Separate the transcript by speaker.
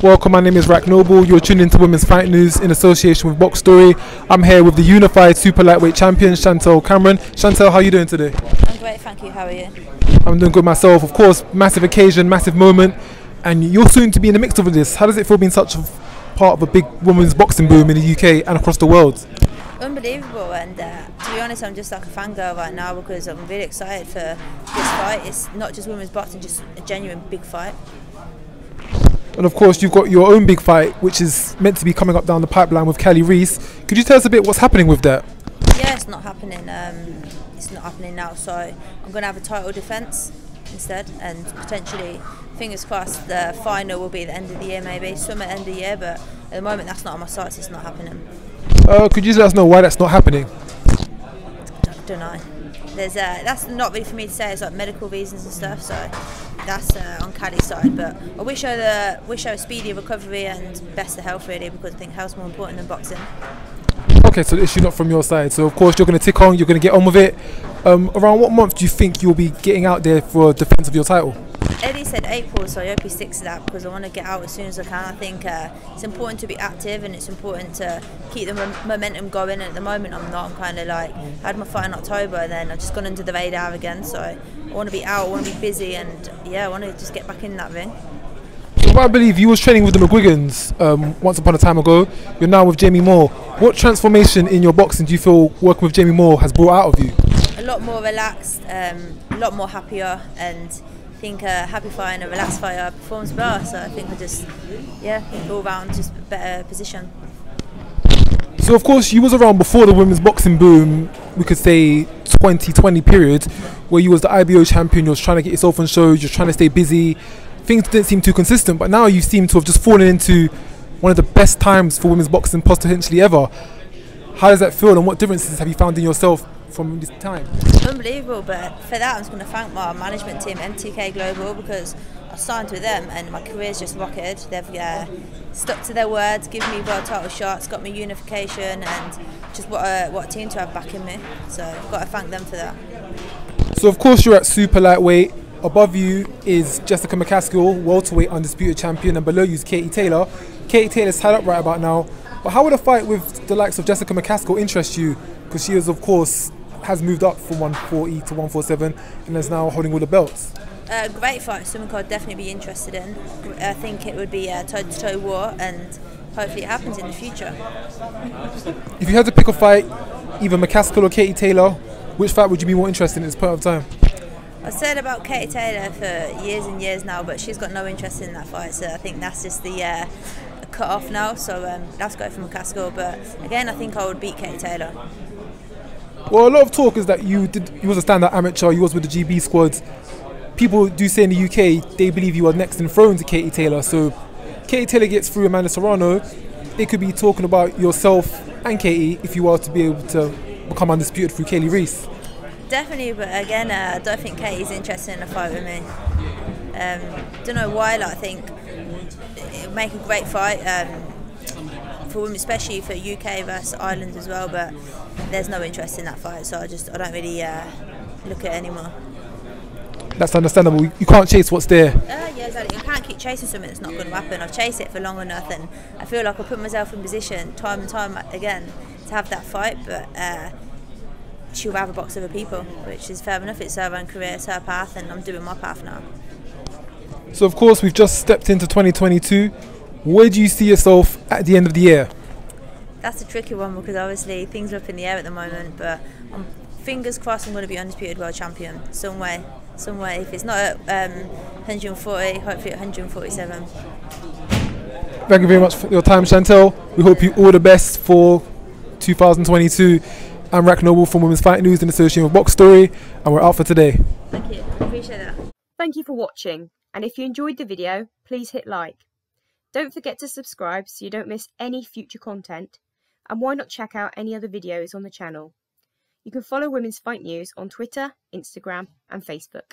Speaker 1: Welcome, my name is Rak Noble. You're tuned into Women's Fight News in association with BoxStory. I'm here with the unified super lightweight champion, Chantelle Cameron. Chantelle, how are you doing today?
Speaker 2: I'm great, thank you. How are you?
Speaker 1: I'm doing good myself. Of course, massive occasion, massive moment, and you're soon to be in the mix of this. How does it feel being such a part of a big women's boxing boom in the UK and across the world?
Speaker 2: Unbelievable, and to be honest, I'm just like a fangirl right now because I'm really excited for this fight. It's not just women's boxing, just a genuine big fight.
Speaker 1: And of course, you've got your own big fight, which is meant to be coming up down the pipeline with Reese. Could you tell us a bit what's happening with that?
Speaker 2: Yeah, it's not happening. It's not happening now, so I'm going to have a title defence instead, and potentially, fingers crossed, the final will be at the end of the year, maybe summer, end of the year. But at the moment, that's not on my sights. It's not happening.
Speaker 1: Could you let us know why that's not happening?
Speaker 2: Don't know. That's not really for me to say. It's like medical reasons and stuff. So that's on Caddy's side. But I wish her a speedy recovery and best of health, really, because I think health's more important than boxing.
Speaker 1: Okay, so the issue not from your side. So of course you're going to tick on. You're going to get on with it. Around what month do you think you'll be getting out there for defence of your title?
Speaker 2: Eddie said April, so I hope he sticks to that because I want to get out as soon as I can. I think it's important to be active and it's important to keep the momentum going. And at the moment, I'm not. I'm kind of like, I had my fight in October and then I've just gone under the radar again. So I want to be out, I want to be busy, and yeah, I want to just get back in that ring.
Speaker 1: So I believe you was training with the McGuigans once upon a time ago. You're now with Jamie Moore. What transformation in your boxing do you feel working with Jamie Moore has brought out of you?
Speaker 2: A lot more relaxed, a lot more happier, and I think a happy fighter and a relaxed fighter performs better. So I think I just, yeah, all round just a better position.
Speaker 1: So of course you was around before the women's boxing boom, we could say 2020 period, where you was the IBO champion, you was trying to get yourself on shows, you're trying to stay busy. Things didn't seem too consistent, but now you seem to have just fallen into one of the best times for women's boxing potentially ever. How does that feel, and what differences have you found in yourself from this time?
Speaker 2: Unbelievable, but for that I'm just going to thank my management team, MTK Global, because I signed with them and my career's just rocketed. They've stuck to their words, given me world title shots, got me unification, and just what a team to have backing me. So I've got to thank them for that.
Speaker 1: So of course you're at super lightweight. Above you is Jessica McCaskill, welterweight undisputed champion, and below you is Katie Taylor. Katie Taylor's tied up right about now. But how would a fight with the likes of Jessica McCaskill interest you? Because she is, of course, has moved up from 140 to 147 and is now holding all the belts.
Speaker 2: Great fight, something I'd definitely be interested in. I think it would be a toe-to-toe war, and hopefully it happens in the future.
Speaker 1: If you had to pick a fight, either McCaskill or Katie Taylor, which fight would you be more interested in at this point of time?
Speaker 2: I've said about Katie Taylor for years and years now, but she's got no interest in that fight, so I think that's just the cut off now. So let's go for McCaskill. But again, I think I would beat Katie Taylor.
Speaker 1: Well, a lot of talk is that you was a standout amateur, you was with the GB squad. People do say in the UK they believe you are next in throne to Katie Taylor. So Katie Taylor gets through Amanda Serrano, they could be talking about yourself and Katie if you are to be able to become undisputed through Kaylee Reese.
Speaker 2: Definitely, but again, I don't think Katie's interested in a fight with me. Don't know why. Like, I think it would make a great fight for women, especially for UK versus Ireland as well. But there's no interest in that fight, so I don't really look at it anymore.
Speaker 1: That's understandable. You can't chase what's there.
Speaker 2: Yeah, exactly. I can't keep chasing something that's not going to happen. I've chased it for long enough, and I feel like I put myself in position time and time again to have that fight, but. She'll rather box other people, which is fair enough. It's her own career, it's her path, and I'm doing my path now.
Speaker 1: So of course we've just stepped into 2022. Where do you see yourself at the end of the year?
Speaker 2: That's a tricky one because obviously things are up in the air at the moment, but fingers crossed I'm going to be undisputed world champion some way. If it's not at 140, hopefully at 147.
Speaker 1: Thank you very much for your time, Chantelle. We hope you all the best for 2022. I'm Rak Noble from Women's Fight News in association with BoxStory, and we're out for today.
Speaker 2: Thank you, appreciate that.
Speaker 3: Thank you for watching, and if you enjoyed the video, please hit like. Don't forget to subscribe so you don't miss any future content, and why not check out any other videos on the channel. You can follow Women's Fight News on Twitter, Instagram and Facebook.